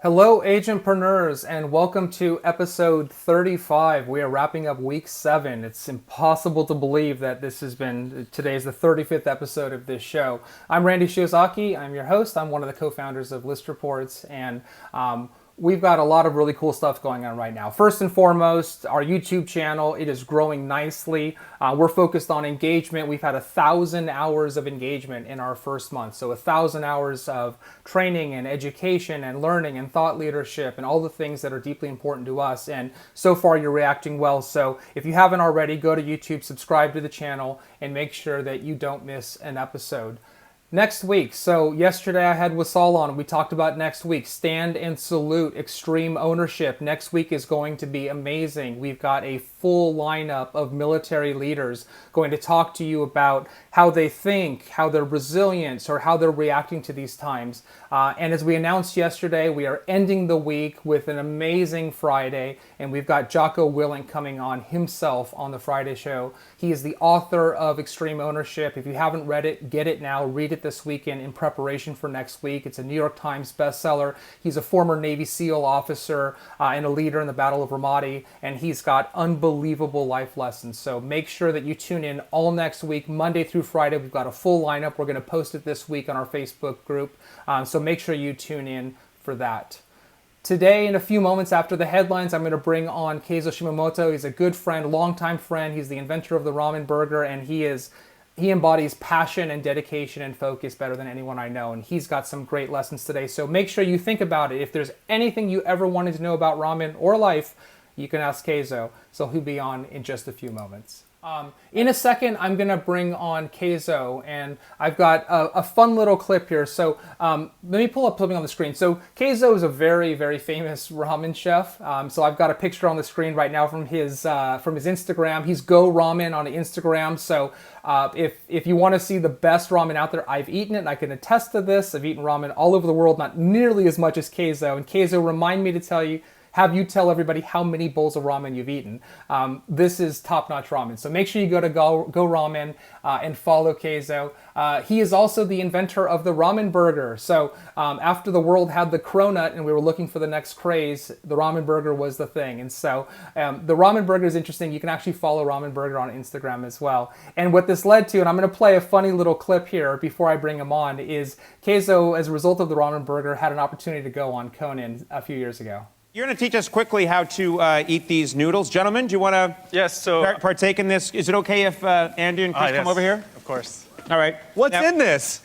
Hello, agentpreneurs, and welcome to episode 35. We are wrapping up week 7. It's impossible to believe that today's the 35th episode of this show. I'm Randy Shiozaki. I'm your host. I'm one of the co-founders of ListReports, and we've got a lot of really cool stuff going on right now. First and foremost, our YouTube channel, it is growing nicely. We're focused on engagement. We've had 1,000 hours of engagement in our first month. So 1,000 hours of training and education and learning and thought leadership and all the things that are deeply important to us. And so far you're reacting well. So if you haven't already, go to YouTube, subscribe to the channel, and make sure that you don't miss an episode. Next week, so yesterday I had Wasal on. We talked about next week, stand and salute, extreme ownership. Next week is going to be amazing. We've got a full lineup of military leaders going to talk to you about how they think, how they're resilient, or how they're reacting to these times. And as we announced yesterday, we are ending the week with an amazing Friday, and we've got Jocko Willink coming on himself on the Friday show. He is the author of Extreme Ownership. If you haven't read it, get it now. Read it this weekend in preparation for next week. It's a New York Times bestseller. He's a former Navy SEAL officer and a leader in the Battle of Ramadi, and he's got unbelievable life lessons. So make sure that you tune in all next week, Monday through Friday. We've got a full lineup. We're going to post it this week on our Facebook group. So make sure you tune in for that. Today, in a few moments after the headlines, I'm going to bring on Keizo Shimamoto. He's a good friend, longtime friend. He's the inventor of the Ramen Burger, and he embodies passion and dedication and focus better than anyone I know. And he's got some great lessons today. So make sure you think about it. If there's anything you ever wanted to know about ramen or life, you can ask Keizo. So he'll be on in just a few moments. In a second, I'm going to bring on Keizo, and I've got a fun little clip here. So let me pull up something on the screen. So Keizo is a very, very famous ramen chef. So I've got a picture on the screen right now from his Instagram. He's Go Ramen on Instagram. So if you want to see the best ramen out there, I've eaten it, and I can attest to this. I've eaten ramen all over the world, not nearly as much as Keizo. And Keizo, remind me to have you tell everybody how many bowls of ramen you've eaten. This is top-notch ramen. So make sure you go to Go Ramen and follow Keizo. He is also the inventor of the Ramen Burger. So after the world had the cronut and we were looking for the next craze, the Ramen Burger was the thing. And so the Ramen Burger is interesting. You can actually follow Ramen Burger on Instagram as well. And what this led to, and I'm going to play a funny little clip here before I bring him on, is Keizo, as a result of the Ramen Burger, had an opportunity to go on Conan a few years ago. You're going to teach us quickly how to eat these noodles. Gentlemen, do you want to partake in this? Is it okay if Andy and Chris come over here? Of course. All right. What's in this?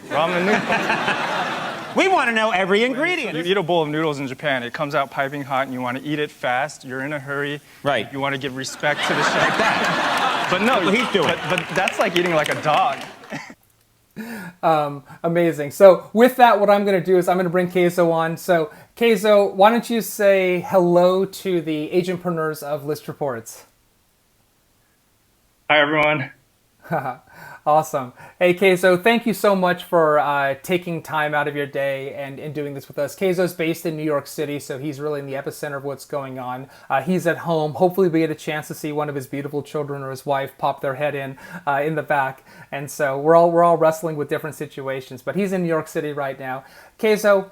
Ramen noodles. We want to know every ingredient. You eat a bowl of noodles in Japan, it comes out piping hot, and you want to eat it fast. You're in a hurry. Right. You want to give respect to the chef. Like that. But no, what he's doing. But that's like eating like a dog. Amazing. So with that, what I'm going to do is I'm going to bring Keizo on. So Keizo, why don't you say hello to the agentpreneurs of ListReports? Hi, everyone. Awesome. Hey, Keizo, thank you so much for taking time out of your day and doing this with us. Keizo's based in New York City, so he's really in the epicenter of what's going on. He's at home. Hopefully we get a chance to see one of his beautiful children or his wife pop their head in the back. And so we're all wrestling with different situations, but he's in New York City right now. Keizo,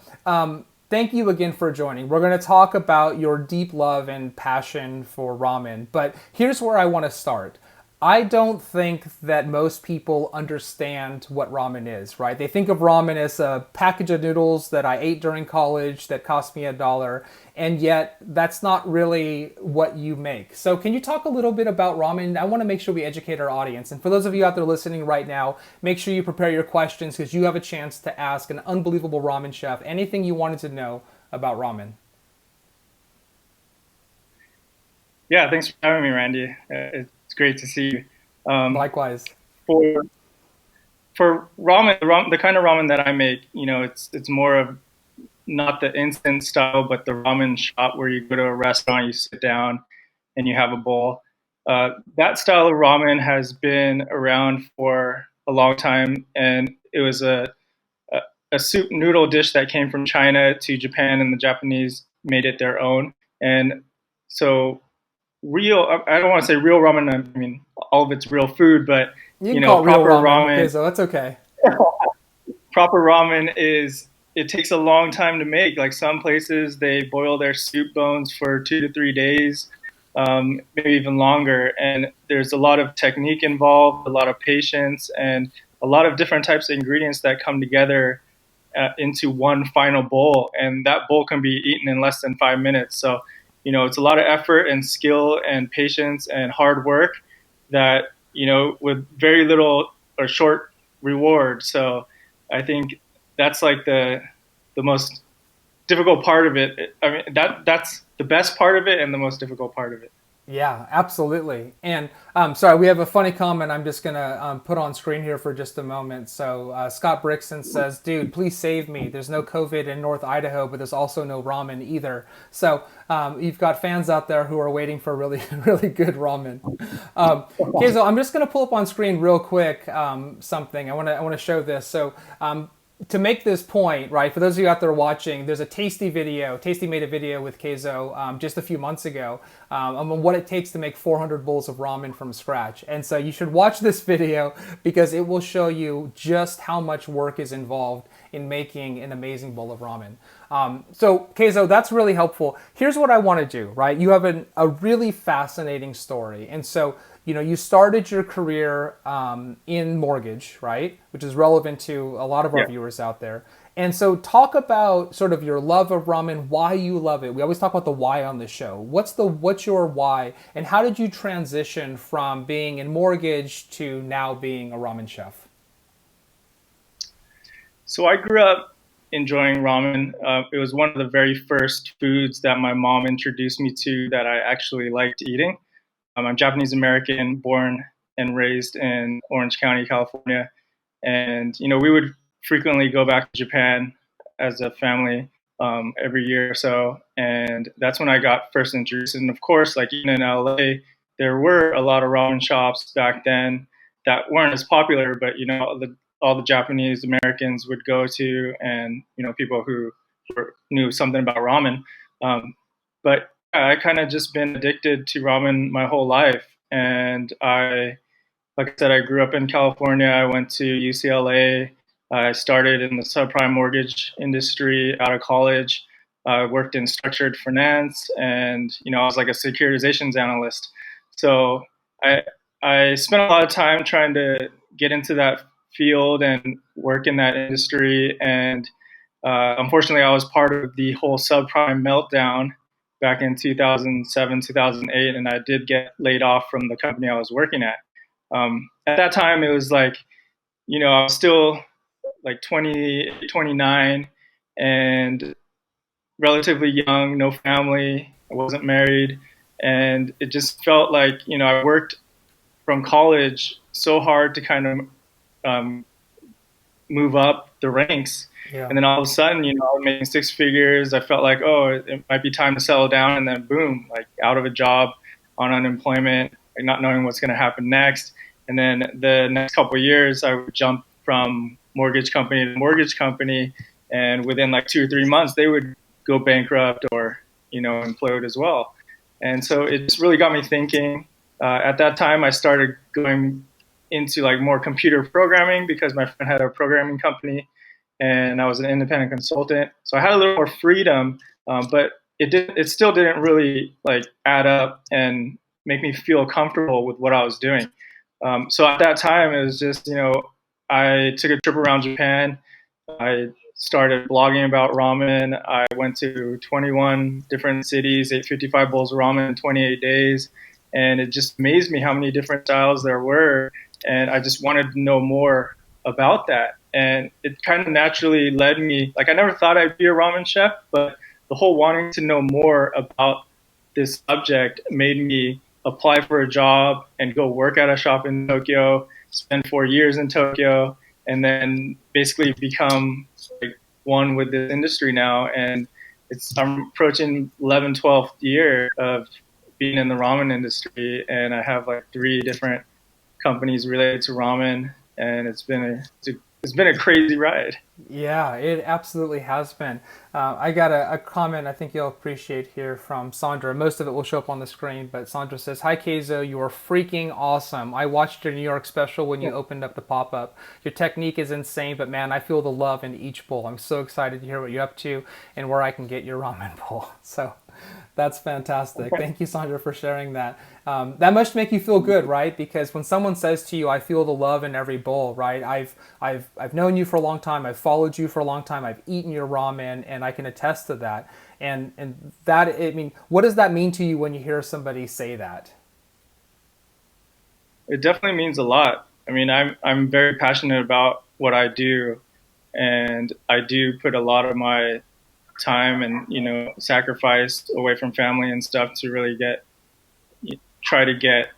thank you again for joining. We're going to talk about your deep love and passion for ramen, but here's where I want to start. I don't think that most people understand what ramen is, right? They think of ramen as a package of noodles that I ate during college that cost me $1, and yet that's not really what you make. So can you talk a little bit about ramen? I want to make sure we educate our audience. And for those of you out there listening right now, make sure you prepare your questions because you have a chance to ask an unbelievable ramen chef anything you wanted to know about ramen. Yeah, thanks for having me, Randy. It's great to see you. Likewise. For ramen, the kind of ramen that I make, it's more of not the instant style, but the ramen shop where you go to a restaurant, you sit down, and you have a bowl. That style of ramen has been around for a long time, and it was a soup noodle dish that came from China to Japan, and the Japanese made it their own. And so I don't want to say real ramen, I mean, all of it's real food, but you can call it proper real ramen. ramen. Okay, so that's okay. Proper ramen is it takes a long time to make. Like some places, they boil their soup bones for 2 to 3 days, maybe even longer. And there's a lot of technique involved, a lot of patience, and a lot of different types of ingredients that come together into one final bowl. And that bowl can be eaten in less than 5 minutes. So, it's a lot of effort and skill and patience and hard work that, with very little or short reward. So I think that's like the most difficult part of it. I mean, that's the best part of it and the most difficult part of it. Yeah, absolutely. And sorry, we have a funny comment I'm just going to put on screen here for just a moment. So Scott Brixton says, dude, please save me. There's no COVID in North Idaho, but there's also no ramen either. So you've got fans out there who are waiting for really, really good ramen. Keizo, I'm just going to pull up on screen real quick something. I want to show this. So to make this point, right, for those of you out there watching, there's a Tasty video. Tasty made a video with Keizo just a few months ago on what it takes to make 400 bowls of ramen from scratch. And so you should watch this video because it will show you just how much work is involved in making an amazing bowl of ramen. So Keizo, that's really helpful. Here's what I want to do, right? You have a really fascinating story. And so you started your career in mortgage, right? Which is relevant to a lot of our viewers out there. And so talk about sort of your love of ramen, why you love it. We always talk about the why on this show. What's your why? And how did you transition from being in mortgage to now being a ramen chef? So I grew up enjoying ramen. It was one of the very first foods that my mom introduced me to that I actually liked eating. I'm Japanese American, born and raised in Orange County, California. And, we would frequently go back to Japan as a family every year or so. And that's when I got first introduced. And of course, like even in LA, there were a lot of ramen shops back then that weren't as popular, but, all the Japanese Americans would go to and, people who knew something about ramen. But I kind of just been addicted to ramen my whole life. And like I said, I grew up in California. I went to UCLA. I started in the subprime mortgage industry out of college. I worked in structured finance and, I was like a securitizations analyst. So I spent a lot of time trying to get into that field and work in that industry. And unfortunately, I was part of the whole subprime meltdown back in 2007, 2008, and I did get laid off from the company I was working at. At that time, it was like, I was still like 20, 29 and relatively young, no family. I wasn't married. And it just felt like, I worked from college so hard to kind of move up the ranks. Yeah. And then all of a sudden, I was making six figures. I felt like, oh, it might be time to settle down. And then boom, like out of a job, on unemployment, like not knowing what's going to happen next. And then the next couple of years, I would jump from mortgage company to mortgage company. And within like 2 or 3 months, they would go bankrupt or, implode as well. And so it just really got me thinking. At that time, I started going into like more computer programming because my friend had a programming company. And I was an independent consultant, so I had a little more freedom, but it still didn't really like add up and make me feel comfortable with what I was doing. So at that time, it was just I took a trip around Japan. I started blogging about ramen. I went to 21 different cities, ate 55 bowls of ramen in 28 days, and it just amazed me how many different styles there were, and I just wanted to know more about that. And it kind of naturally led me, like I never thought I'd be a ramen chef, but the whole wanting to know more about this subject made me apply for a job and go work at a shop in Tokyo, spend 4 years in Tokyo, and then basically become like one with this industry now. And I'm approaching 11th, 12th year of being in the ramen industry, and I have like 3 different companies related to ramen, and it's been a it's been a crazy ride. Yeah, it absolutely has been. I got a comment I think you'll appreciate here from Sandra. Most of it will show up on the screen, but Sandra says, "Hi Keizo, you are freaking awesome. I watched your New York special when you opened up the pop-up. Your technique is insane, but man, I feel the love in each bowl. I'm so excited to hear what you're up to and where I can get your ramen bowl." So that's fantastic. Thank you, Sandra, for sharing that. That must make you feel good, right? Because when someone says to you, "I feel the love in every bowl," right? I've known you for a long time. I've followed you for a long time. I've eaten your ramen, and I can attest to that. And that, I mean, what does that mean to you when you hear somebody say that? It definitely means a lot. I mean, I'm very passionate about what I do, and I do put a lot of my time and sacrifice away from family and stuff to really try to get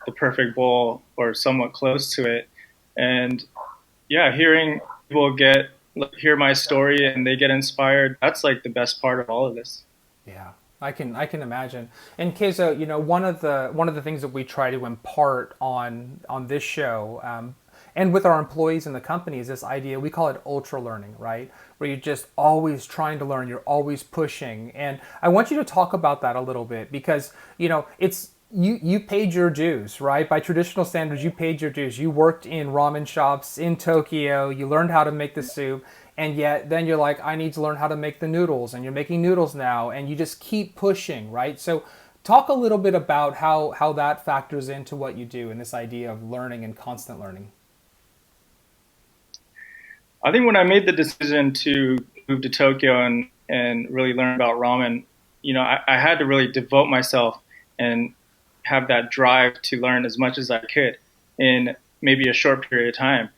the perfect bowl or somewhat close to it. And yeah, hearing people hear my story and they get inspired, that's like the best part of all of this. Yeah, I can imagine. And Keizo, one of the things that we try to impart on this show, and with our employees in the company, is this idea. We call it ultra learning, right? Where you're just always trying to learn, you're always pushing. And I want you to talk about that a little bit because it's you paid your dues, right? By traditional standards, you paid your dues. You worked in ramen shops in Tokyo. You learned how to make the soup, and yet then you're like, I need to learn how to make the noodles, and you're making noodles now, and you just keep pushing, right? So talk a little bit about how that factors into what you do and this idea of learning and constant learning. I think when I made the decision to move to Tokyo and really learn about ramen, I had to really devote myself and have that drive to learn as much as I could in maybe a short period of time.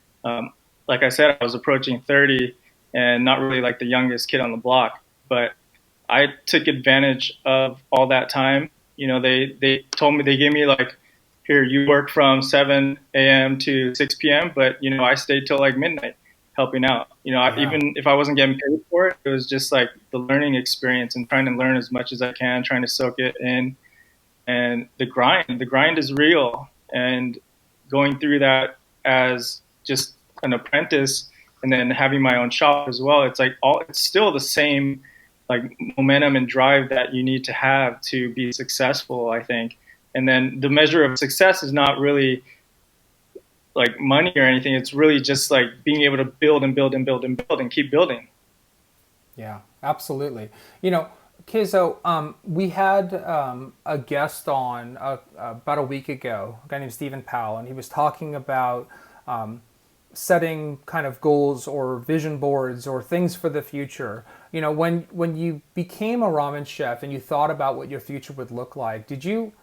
Like I said, I was approaching 30 and not really like the youngest kid on the block, but I took advantage of all that time. They told me, they gave me like, here, you work from 7 a.m. to 6 p.m., but, I stayed till like midnight helping out. Yeah. Even if I wasn't getting paid for it, it was just like the learning experience and trying to learn as much as I can, trying to soak it in. And the grind is real. And going through that as just an apprentice and then having my own shop as well, it's still the same like momentum and drive that you need to have to be successful, I think. And then the measure of success is not really like money or anything. It's really just like being able to build and build and build and build and keep building. Yeah, absolutely. Keizo, we had a guest on about a week ago, a guy named Stephen Powell, and he was talking about setting kind of goals or vision boards or things for the future. When you became a ramen chef and you thought about what your future would look like, did you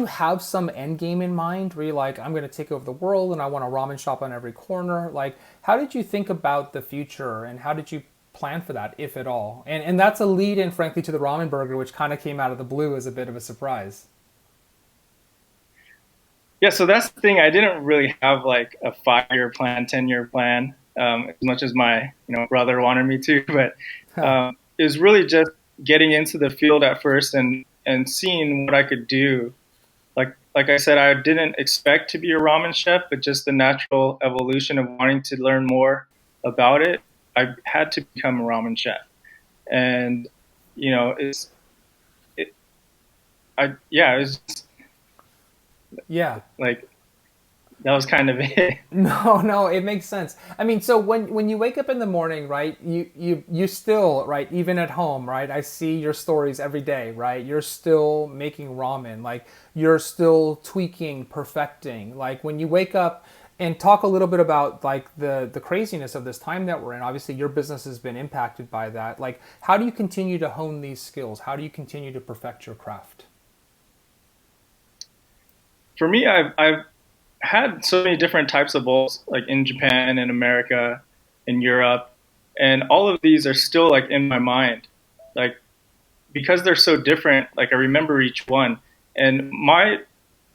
have some end game in mind where you're like, I'm going to take over the world and I want a ramen shop on every corner? Like, how did you think about the future and how did you plan for that, if at all? And that's a lead in, frankly, to the Ramen Burger, which kind of came out of the blue as a bit of a surprise. Yeah, so that's the thing. I didn't really have like a 5-year plan, 10-year plan, as much as my brother wanted me to. But Huh. it was really just getting into the field at first and seeing what I could do. Like I said, I didn't expect to be a ramen chef, but just the natural evolution of wanting to learn more about it, I had to become a ramen chef. And it's it, it was just Yeah. like that was kind of it. No, no, it makes sense. I mean, so when you wake up in the morning, right? You still, right? Even at home, right? I see your stories every day, right? You're still making ramen, like you're still tweaking, perfecting. Like when you wake up and talk a little bit about like the craziness of this time that we're in. Obviously, your business has been impacted by that. Like, how do you continue to hone these skills? How do you continue to perfect your craft? For me, I've had so many different types of bowls, like in Japan, in America, in Europe, and all of these are still like in my mind, like because they're so different. Like I remember each one, and my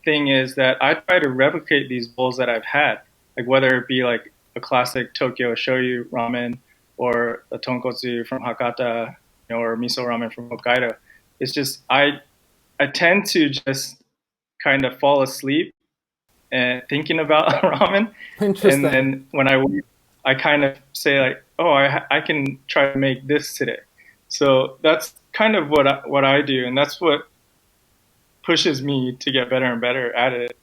thing is that I try to replicate these bowls that I've had, like whether it be like a classic Tokyo shoyu ramen or a tonkotsu from Hakata, or miso ramen from Hokkaido. It's just I tend to just kind of fall asleep and thinking about ramen, and Interesting. then when I wake I kind of say like, oh, I can try to make this today. So that's kind of what I do, and that's what pushes me to get better and better at it.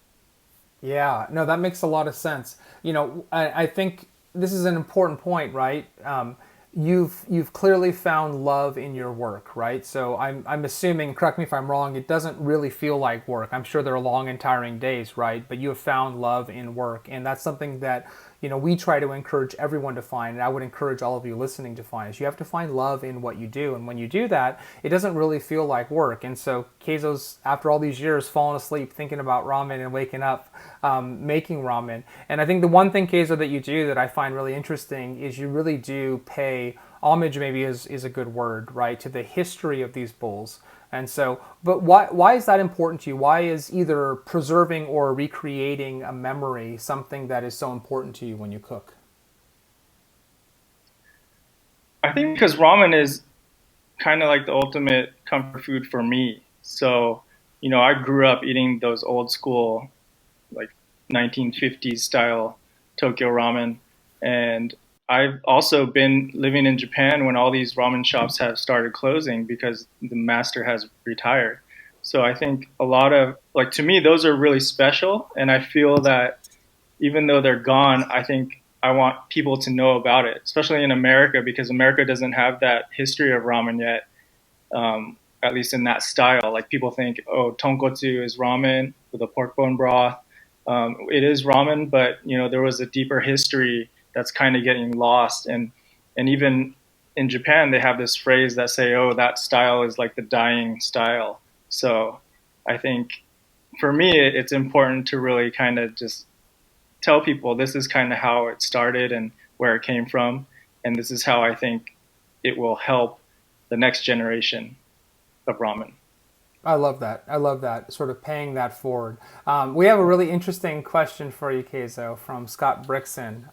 Yeah, no, that makes a lot of sense. I think this is an important point, right? You've clearly found love in your work, right? So I'm assuming, correct me if I'm wrong, it doesn't really feel like work. I'm sure there are long and tiring days, right? But you have found love in work, and that's something that we try to encourage everyone to find, and I would encourage all of you listening to find, is you have to find love in what you do, and when you do that, it doesn't really feel like work. And so Keizo's, after all these years, falling asleep thinking about ramen and waking up making ramen. And I think the one thing, Keizo, that you do that I find really interesting is you really do pay homage, maybe is a good word, right, to the history of these bowls. And so, but why is that important to you? Why is either preserving or recreating a memory something that is so important to you when you cook? I think because ramen is kind of like the ultimate comfort food for me. So, I grew up eating those old school, like 1950s style Tokyo ramen. And I've also been living in Japan when all these ramen shops have started closing because the master has retired. So I think a lot of, like, to me, those are really special. And I feel that even though they're gone, I think I want people to know about it, especially in America, because America doesn't have that history of ramen yet, at least in that style. Like, people think, oh, tonkotsu is ramen with a pork bone broth. It is ramen, but there was a deeper history that's kind of getting lost. And even in Japan, they have this phrase that say, "Oh, that style is like the dying style." So I think for me, it's important to really kind of just tell people this is kind of how it started and where it came from, and this is how I think it will help the next generation of ramen. I love that. I love that, sort of paying that forward. We have a really interesting question for you, Keizo, from Scott Brixon,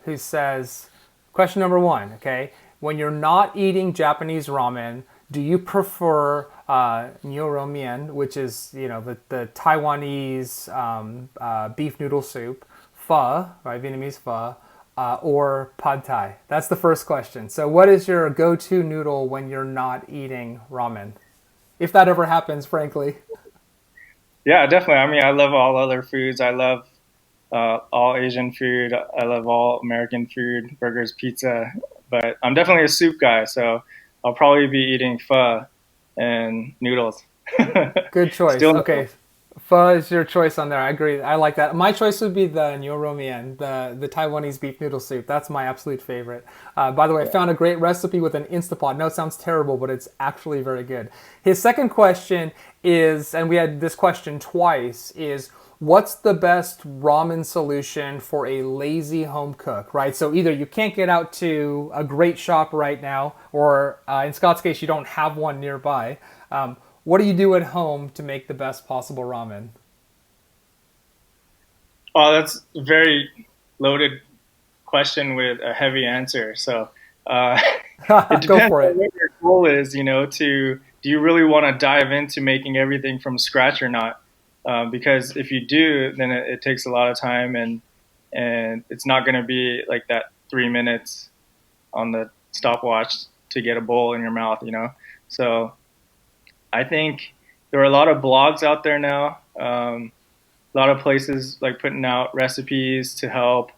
who says, question number one, okay, when you're not eating Japanese ramen, do you prefer Youre, which is, the Taiwanese beef noodle soup, pho, right, Vietnamese pho, or pad thai? That's the first question. So what is your go-to noodle when you're not eating ramen? If that ever happens, frankly. Yeah, definitely. I mean, I love all other foods. I love all Asian food. I love all American food, burgers, pizza. But I'm definitely a soup guy, so I'll probably be eating pho and noodles. Good choice. Still, Okay. Pho is your choice on there. I agree. I like that. My choice would be the Nyorumian, the Taiwanese beef noodle soup. That's my absolute favorite. By the way, I found a great recipe with an Instapot. No, it sounds terrible, but it's actually very good. His second question is, and we had this question twice, is what's the best ramen solution for a lazy home cook, right? So either you can't get out to a great shop right now, or in Scott's case, you don't have one nearby. What do you do at home to make the best possible ramen? oh, that's a very loaded question with a heavy answer. So uh, it Go depends for on it. what your goal is, to do you really want to dive into making everything from scratch or not? Because if you do, then it takes a lot of time, and it's not going to be like that 3 minutes on the stopwatch to get a bowl in your mouth. So I think there are a lot of blogs out there now, a lot of places like putting out recipes to help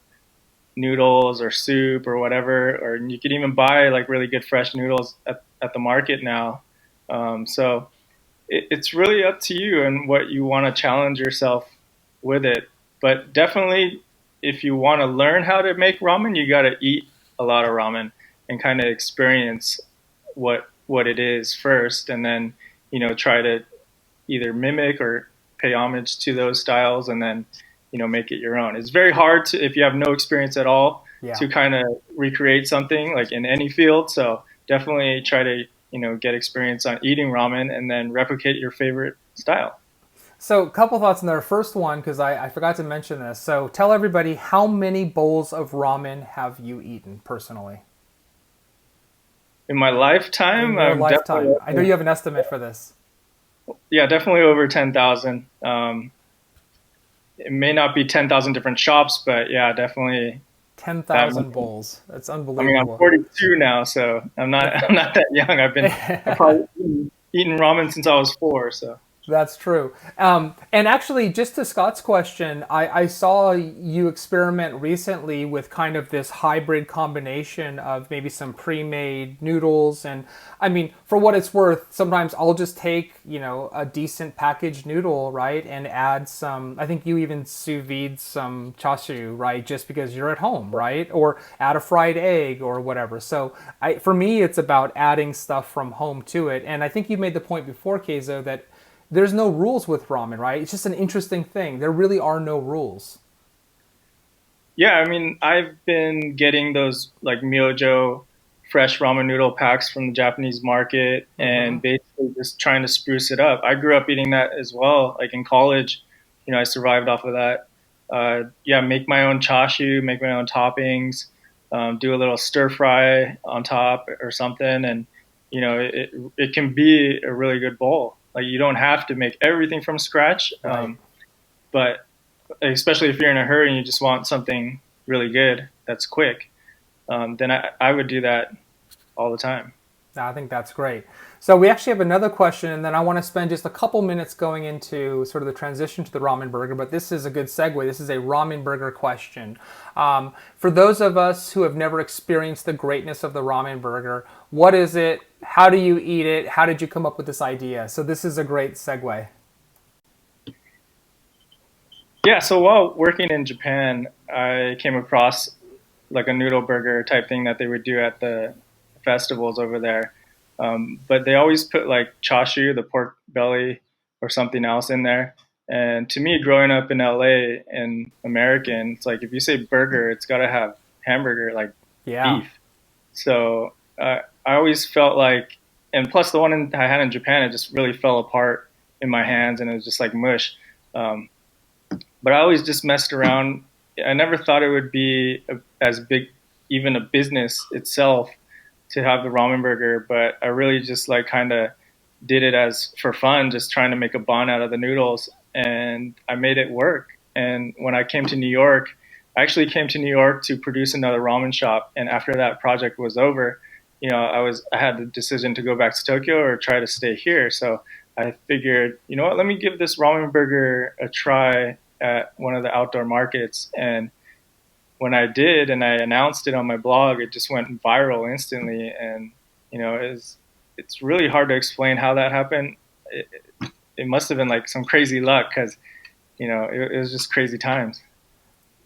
noodles or soup or whatever, or you can even buy like really good fresh noodles at the market now. So it's really up to you and what you want to challenge yourself with it. But definitely, if you want to learn how to make ramen, you got to eat a lot of ramen and kind of experience what it is first, and then try to either mimic or pay homage to those styles, and then make it your own. It's very hard to, if you have no experience at all, Yeah. to kind of recreate something like in any field. So definitely try to get experience on eating ramen and then replicate your favorite style. So, a couple thoughts in there. First one, because I forgot to mention this. So, tell everybody, how many bowls of ramen have you eaten personally In my in lifetime, your I'm lifetime? definitely, I know you have an estimate for this. yeah, definitely over 10,000. It may not be 10,000 different shops, but yeah, definitely that 10,000 much. bowls. That's I mean, I'm unbelievable. 42 now, so I'm not that young. I've probably eaten ramen since I was 4. So That's true. And actually, just to Scott's question, I saw you experiment recently with kind of this hybrid combination of maybe some pre-made noodles. And I mean, for what it's worth, sometimes I'll just take, a decent packaged noodle, right, and add some, I think you even sous vide some chashu, right, just because you're at home, right? Or add a fried egg or whatever. So for me, it's about adding stuff from home to it. And I think you made the point before, Keizo, that there's no rules with ramen, right? It's just an interesting thing. There really are no rules. yeah, I mean, I've been getting those like Myojo fresh ramen noodle packs from the Japanese market Mm-hmm. and basically just trying to spruce it up. I grew up eating that as well. Like in college, I survived off of that. Yeah, make my own chashu, make my own toppings, do a little stir fry on top or something, and it can be a really good bowl. Like you don't have to make everything from scratch, Right. but especially if you're in a hurry and you just want something really good that's quick, then I would do that all the time. I think that's great. So we actually have another question, and then I want to spend just a couple minutes going into sort of the transition to the ramen burger. But this is a good segue. This is a ramen burger question. For those of us who have never experienced the greatness of the ramen burger, what is it? How do you eat it? How did you come up with this idea? So this is a great segue. Yeah, so while working in Japan, I came across like a noodle burger type thing that they would do at the festivals over there. But they always put like chashu, the pork belly, or something else in there. And to me, growing up in LA and American, it's like if you say burger, it's got to have hamburger, like Yeah. beef. So I always felt like, and plus the one I had in Japan, it just really fell apart in my hands and it was just like mush. Um, but I always just messed around. I never thought it would be as big, even a business itself, to have the ramen burger. But I really just like kind of did it as for fun, just trying to make a bun out of the noodles, and I made it work. And when I came to New York, I actually came to New York to produce another ramen shop. And after that project was over, I had the decision to go back to Tokyo or try to stay here. So I figured, you know what, let me give this ramen burger a try at one of the outdoor markets. And when I did and I announced it on my blog, it just went viral instantly. And, it's really hard to explain how that happened. It must have been like some crazy luck because, it was just crazy times.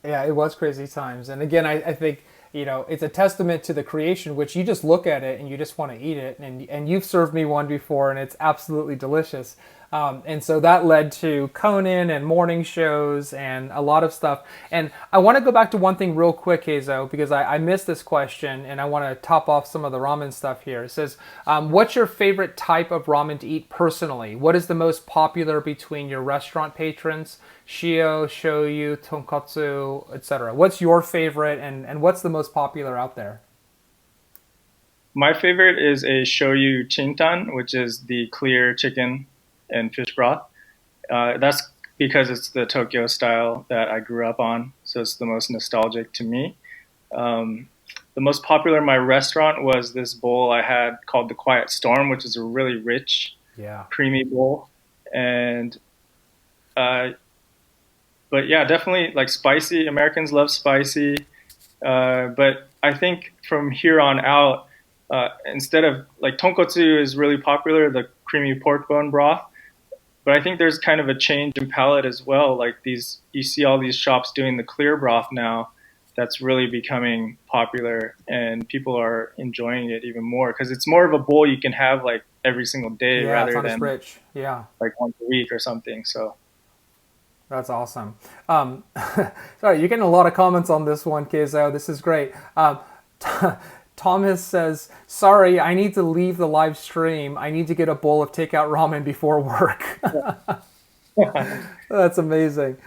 Yeah, it was crazy times. And again, I think, it's a testament to the creation, which you just look at it and you just want to eat it. And you've served me one before and it's absolutely delicious. And so that led to Conan and morning shows and a lot of stuff. And I want to go back to one thing real quick, Keizo, because I missed this question and I want to top off some of the ramen stuff here. It says, what's your favorite type of ramen to eat personally? What is the most popular between your restaurant patrons? Shio, shoyu, tonkotsu, etc. What's your favorite and what's the most popular out there? My favorite is a shoyu chintan, which is the clear chicken and fish broth. That's because it's the Tokyo style that I grew up on, so it's the most nostalgic to me. The most popular in my restaurant was this bowl I had called the Quiet Storm, which is a really rich, Yeah. creamy bowl. And uh, but yeah, definitely like spicy. Americans love spicy. But I think from here on out, instead of like tonkotsu is really popular, the creamy pork bone broth. But I think there's kind of a change in palate as well. Like you see all these shops doing the clear broth now. That's really becoming popular, and people are enjoying it even more because it's more of a bowl you can have like every single day Yeah, it's rather not as than rich. Yeah. like once a week or something. So That's awesome. Um, sorry, you're getting a lot of comments on this one, Keizo. This is great. Thomas says, sorry, I need to leave the live stream. I need to get a bowl of takeout ramen before work. That's amazing.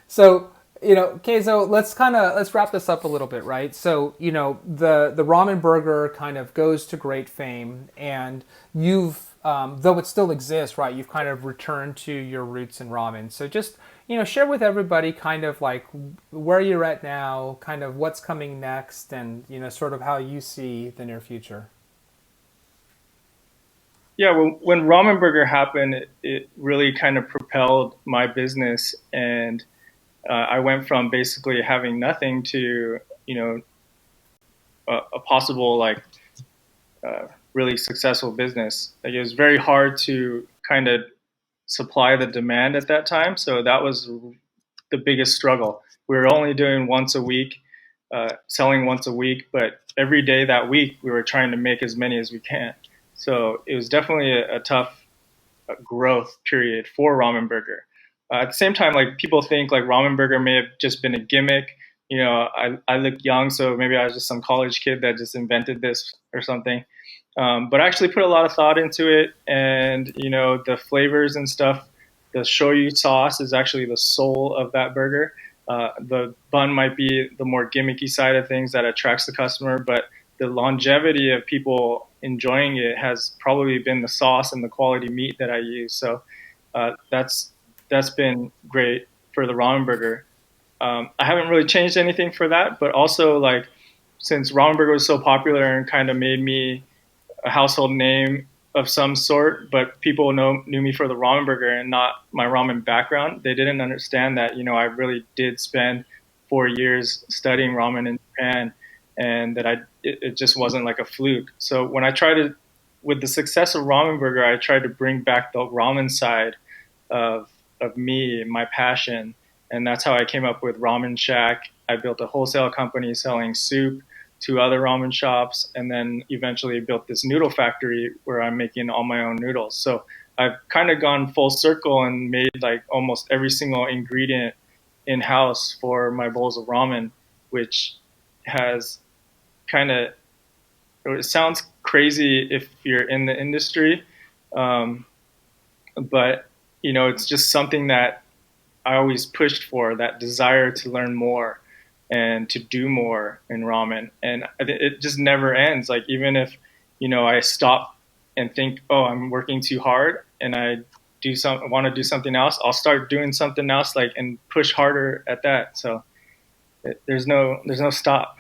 So, Keizo, let's wrap this up a little bit, right? So, the ramen burger kind of goes to great fame, and you've though it still exists, right? You've kind of returned to your roots in ramen. So just share with everybody kind of like where you're at now, kind of what's coming next, and sort of how you see the near future. Yeah, when Ramen Burger happened, it really kind of propelled my business, and I went from basically having nothing to a possible like really successful business. Like it was very hard to kind of supply the demand at that time, so that was the biggest struggle. We were only doing once a week, selling once a week, but every day that week we were trying to make as many as we can. So it was definitely a tough growth period for Ramen Burger. At the same time, like people think like Ramen Burger may have just been a gimmick. I look young, so maybe I was just some college kid that just invented this or something. But I actually put a lot of thought into it, and the flavors and stuff. The shoyu sauce is actually the soul of that burger. The bun might be the more gimmicky side of things that attracts the customer, but the longevity of people enjoying it has probably been the sauce and the quality meat that I use. So that's been great for the ramen burger. I haven't really changed anything for that, but also like since ramen burger was so popular and kind of made me a household name of some sort, but people knew me for the ramen burger and not my ramen background. They didn't understand that I really did spend 4 years studying ramen in Japan, and that it just wasn't like a fluke. So when I tried to, with the success of Ramen Burger, I tried to bring back the ramen side of me, my passion, and that's how I came up with Ramen Shack. I built a wholesale company selling soup to other ramen shops, and then eventually built this noodle factory where I'm making all my own noodles. So I've kind of gone full circle and made like almost every single ingredient in house for my bowls of ramen, which has kind of, it sounds crazy if you're in the industry, um, but it's just something that I always pushed for, that desire to learn more and to do more in ramen, and it just never ends. Like even if I stop and think, oh, I'm working too hard, and I want to do something else, I'll start doing something else, like, and push harder at that. So there's no stop.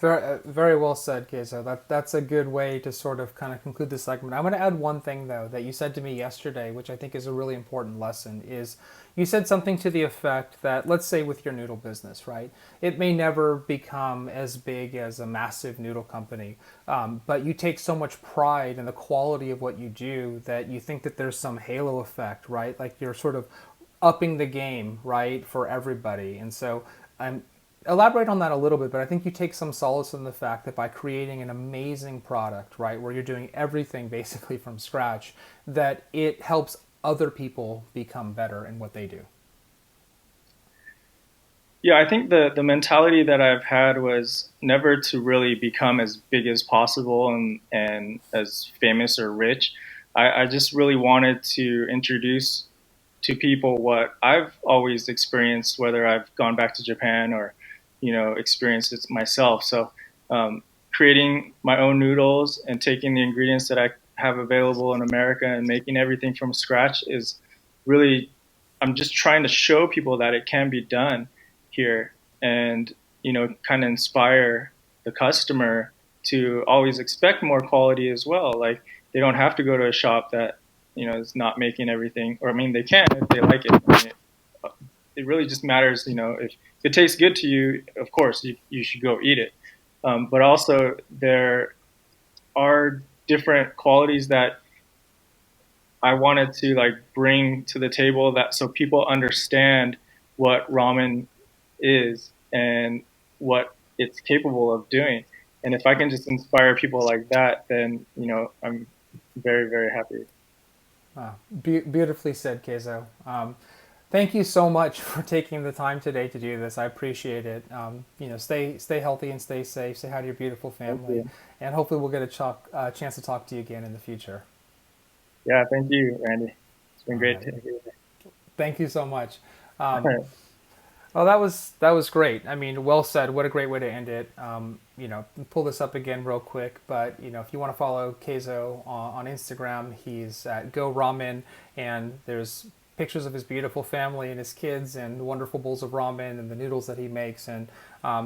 Very, very well said, Keizo. That's a good way to sort of kind of conclude this segment. I'm going to add one thing though that you said to me yesterday, which I think is a really important lesson. Is you said something to the effect that, let's say with your noodle business, right? It may never become as big as a massive noodle company, but you take so much pride in the quality of what you do that you think that there's some halo effect, right? Like you're sort of upping the game, right, for everybody. And so I'm elaborate on that a little bit, but I think you take some solace in the fact that by creating an amazing product, right, where you're doing everything basically from scratch, that it helps other people become better in what they do. Yeah, I think the mentality that I've had was never to really become as big as possible and as famous or rich. I just really wanted to introduce to people what I've always experienced, whether I've gone back to Japan or experienced it myself. So creating my own noodles and taking the ingredients that I have available in America and making everything from scratch is really, I'm just trying to show people that it can be done here, and kind of inspire the customer to always expect more quality as well. Like they don't have to go to a shop that is not making everything, or I mean they can if they like it. I mean, it really just matters, if it tastes good to you, of course you should go eat it. But also there are different qualities that I wanted to like bring to the table, that so people understand what ramen is and what it's capable of doing. And if I can just inspire people like that, then I'm very, very happy. Beautifully said, Keizo. Thank you so much for taking the time today to do this. I appreciate it. Stay healthy and stay safe. Say hi to your beautiful family, and hopefully we'll get a chance to talk to you again in the future. Yeah, thank you, Randy. It's been great to hear you. Thank you so much. Well, that was great. I mean, well said. What a great way to end it. Pull this up again real quick, but if you want to follow Keizo on Instagram, he's at Go Ramen, and there's pictures of his beautiful family and his kids and wonderful bowls of ramen and the noodles that he makes, and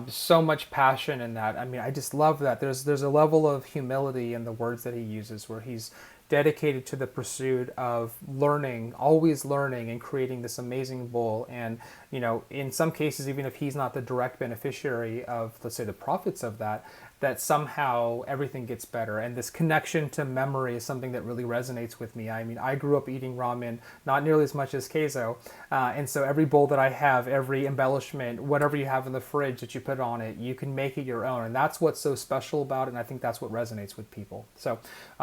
so much passion in that. I mean, I just love that. There's a level of humility in the words that he uses, where he's dedicated to the pursuit of learning, always learning, and creating this amazing bowl. And in some cases, even if he's not the direct beneficiary of, let's say, the profits of that, that somehow everything gets better. And this connection to memory is something that really resonates with me. I mean, I grew up eating ramen, not nearly as much as Keizo. And so every bowl that I have, every embellishment, whatever you have in the fridge that you put on it, you can make it your own. And that's what's so special about it. And I think that's what resonates with people. So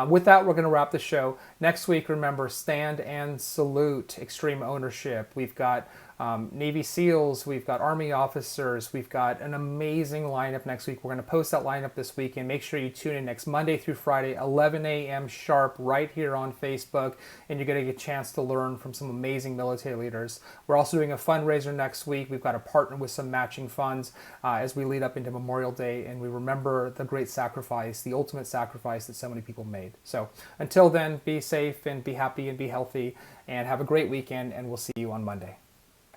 with that, we're going to wrap the show. Next week, remember, stand and salute extreme ownership. We've got Navy SEALs, we've got Army officers, we've got an amazing lineup next week. We're going to post that lineup this week, and make sure you tune in next Monday through Friday, 11 a.m. sharp, right here on Facebook, and you're going to get a chance to learn from some amazing military leaders. We're also doing a fundraiser next week. We've got to partner with some matching funds as we lead up into Memorial Day, and we remember the great sacrifice, the ultimate sacrifice that so many people made. So until then, be safe and be happy and be healthy, and have a great weekend, and we'll see you on Monday.